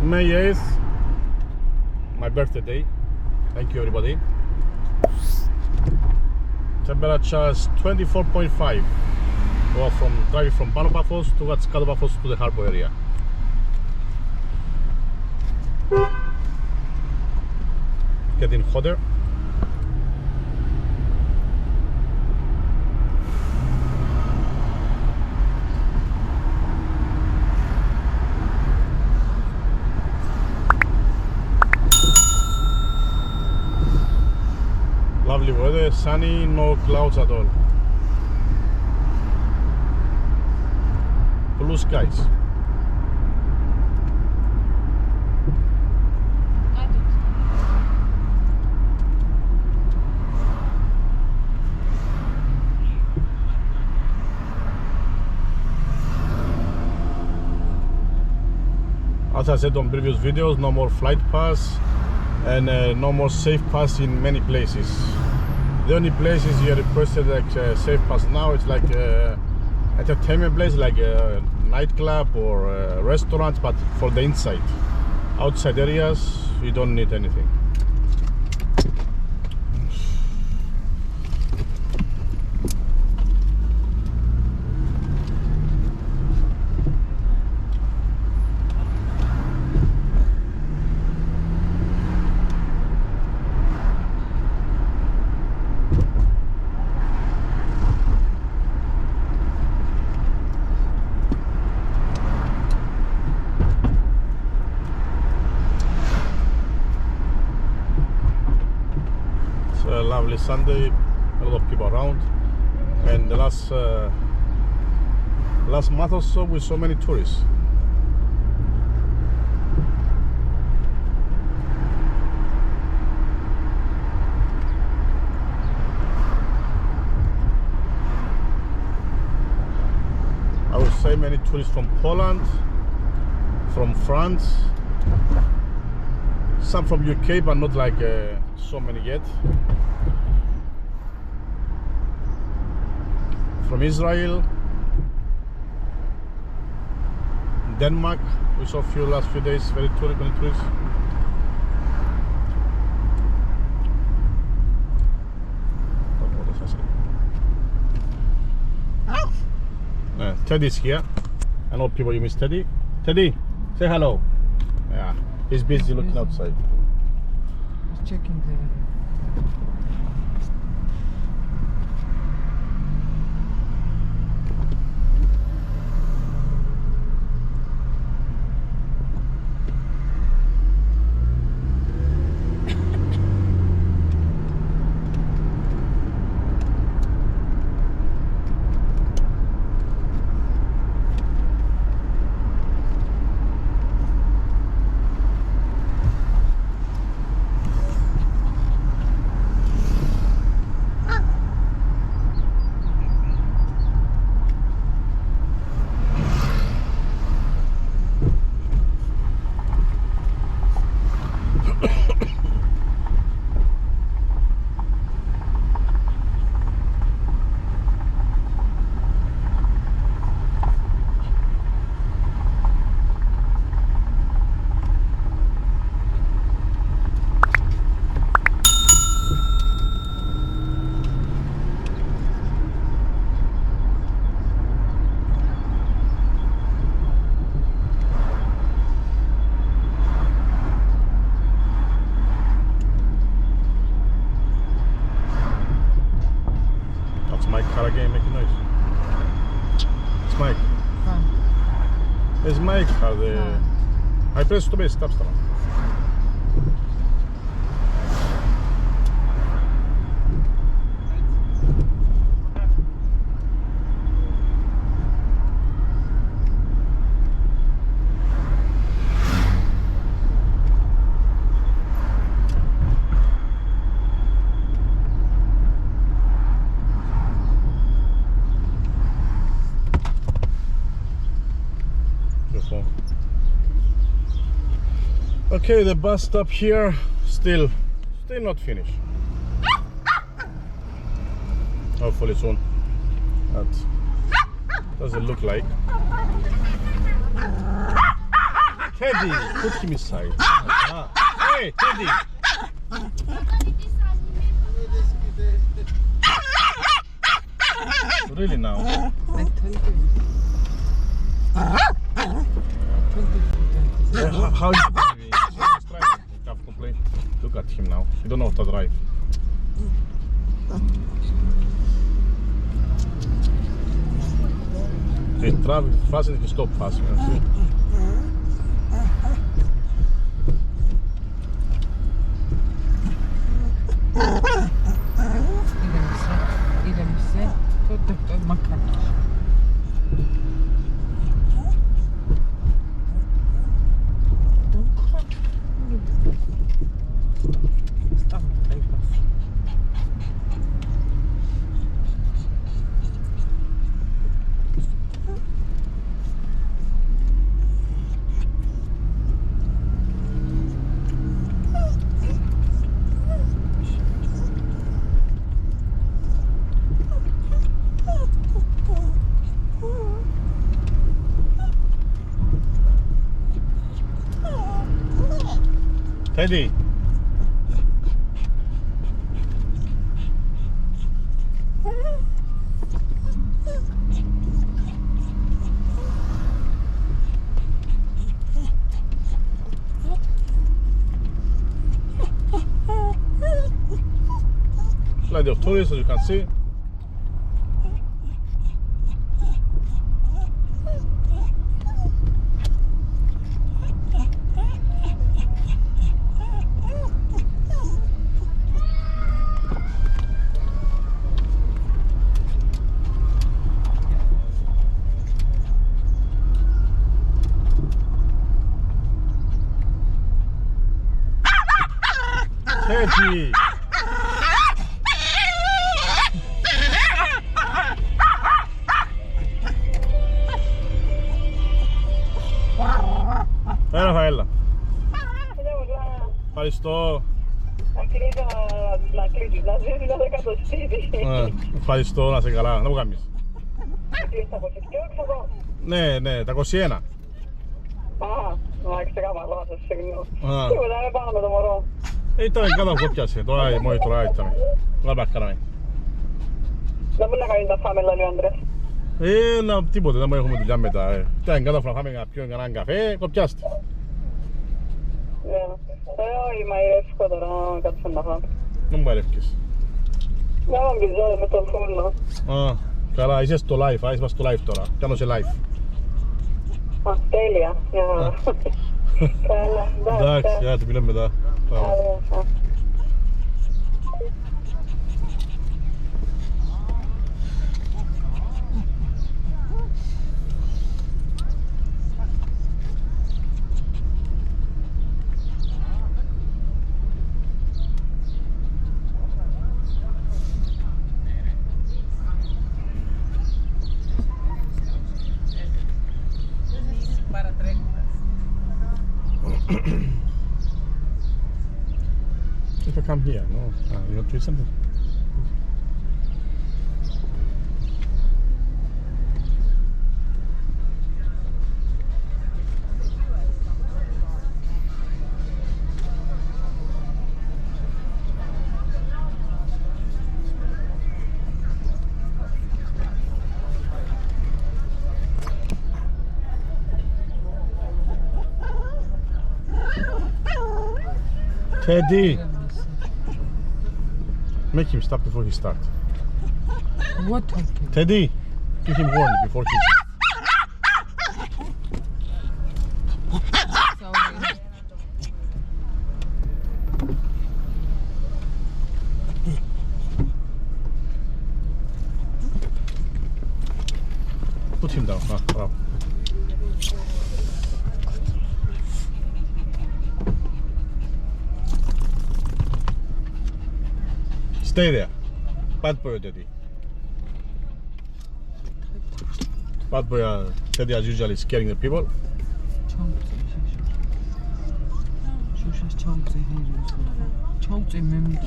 May 8th, my birthday day. Thank you everybody. Temperature is 24.5. Well, driving from Pano Paphos towards Kato Paphos to the Harbour area. Getting hotter. Lovely weather, sunny, no clouds at all. Blue skies. As I said on previous videos, no more flight pass and no more safe pass in many places. The only places you are requested like safe pass now, it's like entertainment place like a nightclub or restaurants, but for the inside. Outside areas, you don't need anything. A lovely Sunday, a lot of people around, and the last month or so with so many tourists. I would say many tourists from Poland, from France, some from UK, but not like so many yet. From Israel, Denmark, we saw last few days, many tourists. Teddy's here. I know people, you miss Teddy. Teddy, say hello. Yeah, he's busy looking outside. He's checking the... Mike car again making noise. It's Mike. It's Mike car. I press to be stop. Okay, the bus stop here still not finished. Hopefully soon. That doesn't look like. Teddy, put him inside. Hey, Teddy. Really now? I told you. How is he driving? He's driving. You can't complain. Look at him now. He don't know how to drive. He travels fast and he stops fast. You know, see? İremse, doktor makarna. Teddy. Plenty of tourists, as you can see. Teddy. Ραφαέλα. Ευχαριστώ. Ευχαριστώ, να είσαι καλά. Να μου κάνεις. Ναι, ναι, τα 21. Α, ξεκαμαλώ, σας συγγνώμη. Τίποτα, δεν πάνω με το μωρό. Ήταν κάτω από πιάσε, τώρα μόλι τώρα ήταν. Τώρα μπακάραμε. Δεν μπορεί να κάνει τα φάμε όλοι οι άντρες. Τίποτε, δεν έχουμε δουλειά μετά. Ήταν κάτω να φάμε έναν καφέ, κοπιάστε. Όχι, μαϊρεύω τώρα, κάτσω να φάμε. Δεν μου μαϊρεύκες. Δεν μου μπιζώ με τον φούρνο. Καλά, είσαι στο live, είσαι στο live τώρα. Κάνω σε live. Τέλεια. Καλά, εντάξει, για να την μιλάμε μετά. If I come here, no? You want to do something? Teddy! Make him stop before he starts. What talking? Teddy! Give him warning before he starts. Put him down. Bravo. Stay there. Bad boy, Teddy. Bad boy, Teddy as usual is scaring the people. Şuşa çok zehirli. Çok zehirli.